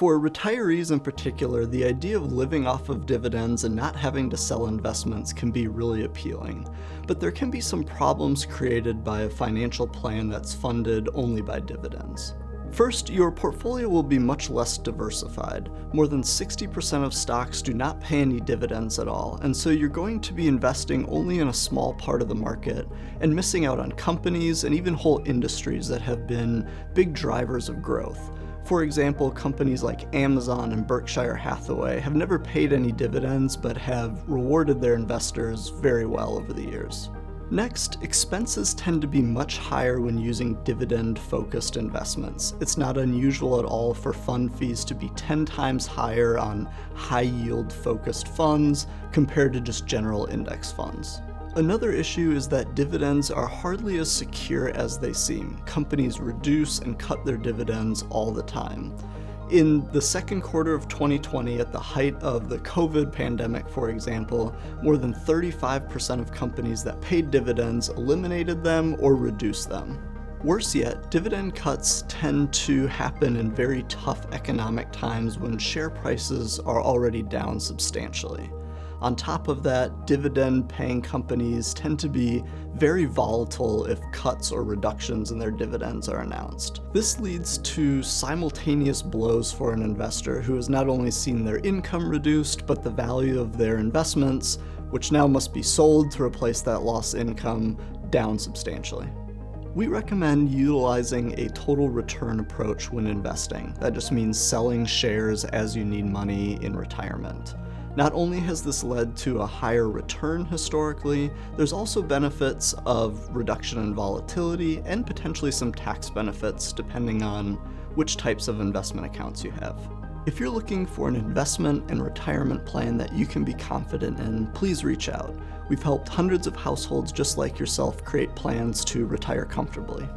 For retirees in particular, the idea of living off of dividends and not having to sell investments can be really appealing, but there can be some problems created by a financial plan that's funded only by dividends. First, your portfolio will be much less diversified. More than 60% of stocks do not pay any dividends at all, and so you're going to be investing only in a small part of the market and missing out on companies and even whole industries that have been big drivers of growth. For example, companies like Amazon and Berkshire Hathaway have never paid any dividends but have rewarded their investors very well over the years. Next, expenses tend to be much higher when using dividend-focused investments. It's not unusual at all for fund fees to be 10 times higher on high-yield focused funds compared to just general index funds. Another issue is that dividends are hardly as secure as they seem. Companies reduce and cut their dividends all the time. In the second quarter of 2020, at the height of the COVID pandemic, for example, more than 35% of companies that paid dividends eliminated them or reduced them. Worse yet, dividend cuts tend to happen in very tough economic times when share prices are already down substantially. On top of that, dividend-paying companies tend to be very volatile if cuts or reductions in their dividends are announced. This leads to simultaneous blows for an investor who has not only seen their income reduced, but the value of their investments, which now must be sold to replace that lost income, down substantially. We recommend utilizing a total return approach when investing. That just means selling shares as you need money in retirement. Not only has this led to a higher return historically, there's also benefits of reduction in volatility and potentially some tax benefits depending on which types of investment accounts you have. If you're looking for an investment and retirement plan that you can be confident in, please reach out. We've helped hundreds of households just like yourself create plans to retire comfortably.